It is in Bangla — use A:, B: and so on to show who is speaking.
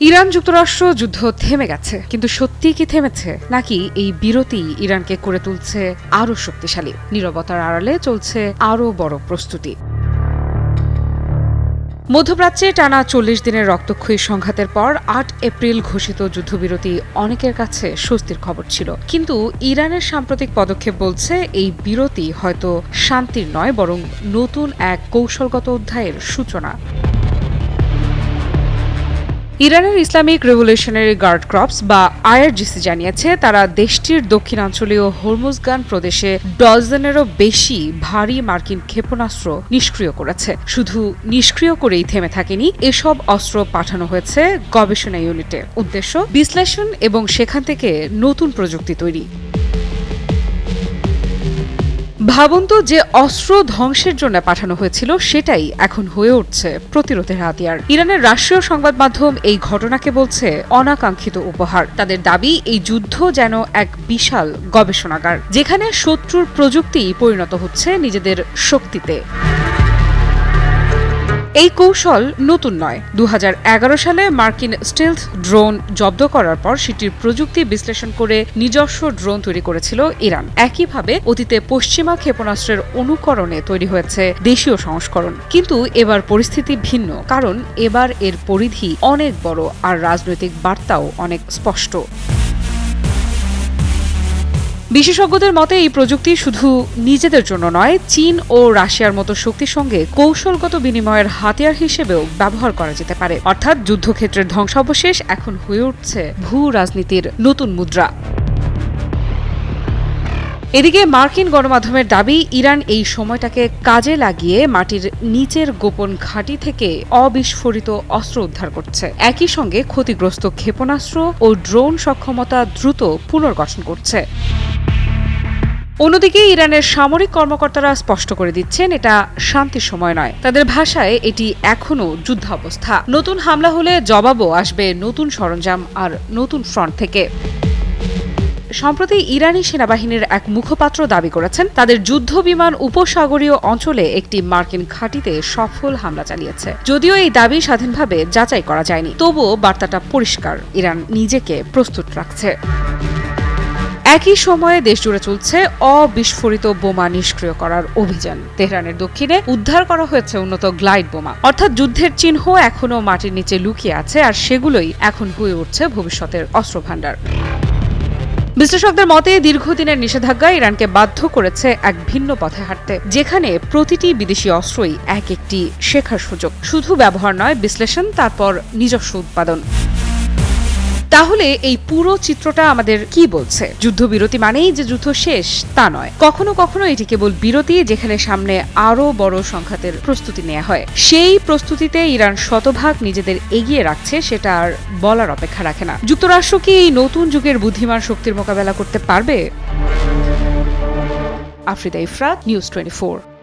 A: ইরান যুক্তরাষ্ট্র যুদ্ধ থেমে গেছে, কিন্তু সত্যি কি থেমেছে, নাকি এই বিরতি ইরানকে করে তুলছে আরও শক্তিশালী? নীরবতার আড়ালে চলছে আরও বড় প্রস্তুতি। মধ্যপ্রাচ্যে টানা ৪০ দিনের রক্তক্ষয়ী সংঘাতের পর ৮ এপ্রিল ঘোষিত যুদ্ধবিরতি অনেকের কাছে স্বস্তির খবর ছিল। কিন্তু ইরানের সাম্প্রতিক পদক্ষেপ বলছে এই বিরতি হয়তো শান্তির নয়, বরং নতুন এক কৌশলগত অধ্যায়ের সূচনা। ইরানের ইসলামিক রেভলিউশনারি গার্ড ক্রপস বা আইআরজিসি জানিয়েছে, তারা দেশটির দক্ষিণাঞ্চলীয় হরমুজগান প্রদেশে ডজনেরও বেশি ভারী মার্কিন ক্ষেপণাস্ত্র নিষ্ক্রিয় করেছে। শুধু নিষ্ক্রিয় করেই থেমে থাকেনি, এসব অস্ত্র পাঠানো হয়েছে গবেষণা ইউনিটে। উদ্দেশ্য বিশ্লেষণ এবং সেখান থেকে নতুন প্রযুক্তি তৈরি। ভাবুন তো, যে অস্ত্র ধ্বংসের জন্য পাঠানো হয়েছিল সেটাই এখন হয়ে উঠছে প্রতিরোধের হাতিয়ার। ইরানের রাষ্ট্রীয় সংবাদ মাধ্যম এই ঘটনাকে বলছে অনাকাঙ্ক্ষিত উপহার। তাদের দাবি, এই যুদ্ধ যেন এক বিশাল গবেষণাগার, যেখানে শত্রুর প্রযুক্তি পরিণত হচ্ছে নিজেদের শক্তিতে। এই কৌশল নতুন নয়। ২০১১ সালে মার্কিন স্টেলথ ড্রোন জব্দ করার পর সেটির প্রযুক্তি বিশ্লেষণ করে নিজস্ব ড্রোন তৈরি করেছিল ইরান। একইভাবে অতীতে পশ্চিমা ক্ষেপণাস্ত্রের অনুকরণে তৈরি হয়েছে দেশীয় সংস্করণ। কিন্তু এবার পরিস্থিতি ভিন্ন, কারণ এবার এর পরিধি অনেক বড় আর রাজনৈতিক বার্তাও অনেক স্পষ্ট। বিশেষজ্ঞদের মতে এই প্রযুক্তি শুধু নিজেদের জন্য নয়, চীন ও রাশিয়ার মতো শক্তির সঙ্গে কৌশলগত বিনিময়ের হাতিয়ার হিসেবেও ব্যবহার করা যেতে পারে। অর্থাৎ যুদ্ধক্ষেত্রের ধ্বংসাবশেষ এখন হয়ে উঠছে ভূ রাজনীতির নতুন মুদ্রা। এদিকে মার্কিন গণমাধ্যমের দাবি, ইরান এই সময়টাকে কাজে লাগিয়ে মাটির নিচের গোপন ঘাঁটি থেকে অবিস্ফোরিত অস্ত্র উদ্ধার করছে। একই সঙ্গে ক্ষতিগ্রস্ত ক্ষেপণাস্ত্র ও ড্রোন সক্ষমতা দ্রুত পুনর্গঠন করছে। অন্যদিকে ইরানের সামরিক কর্মকর্তারা স্পষ্ট করে দিচ্ছেন, এটা শান্তির সময় নয়। তাদের ভাষায় এটি এখনও যুদ্ধাবস্থা। নতুন হামলা হলে জবাবও আসবে নতুন সরঞ্জাম আর নতুন ফ্রন্ট থেকে। সম্প্রতি ইরানি সেনাবাহিনীর এক মুখপাত্র দাবি করেছেন, তাদের যুদ্ধ বিমান উপসাগরীয় অঞ্চলে একটি মার্কিন ঘাঁটিতে সফল হামলা চালিয়েছে। যদিও এই দাবি স্বাধীনভাবে যাচাই করা যায়নি, তবুও বার্তাটা পরিষ্কার, ইরান নিজেকে প্রস্তুত রাখছে। একই সময়ে দেশজুড়ে চলছে অবিস্ফোরিত বোমা নিষ্ক্রিয় করার অভিযান। তেহরানের দক্ষিণে উদ্ধার করা হয়েছে উন্নত গ্লাইড বোমা। অর্থাৎ যুদ্ধের চিহ্ন এখনও মাটির নিচে লুকিয়ে আছে, আর সেগুলোই এখন হয়ে উঠছে ভবিষ্যতের অস্ত্রভাণ্ডার। বিশ্লেষকদের মতে দীর্ঘদিনের নিষেধাজ্ঞা ইরানকে বাধ্য করেছে এক ভিন্ন পথে হাঁটতে, যেখানে প্রতিটি বিদেশি অস্ত্রই এক একটি শেখার সুযোগ। শুধু ব্যবহার নয়, বিশ্লেষণ, তারপর নিজস্ব উৎপাদন। তাহলে এই পুরো চিত্রটা আমাদের কি বলছে? যুদ্ধবিরতি মানেই যে যুদ্ধ শেষ তা নয়। কখনো কখনো এটি কেবল বিরতি, যেখানে সামনে আরও বড় সংঘাতের প্রস্তুতি নেওয়া হয়। সেই প্রস্তুতিতে ইরান শতভাগ নিজেদের এগিয়ে রাখছে, সেটা আর বলার অপেক্ষা রাখে না। যুক্তরাষ্ট্র কি এই নতুন যুগের বুদ্ধিমান শক্তির মোকাবেলা করতে পারবে? আফ্রিদা ইফরাত, নিউজ 24।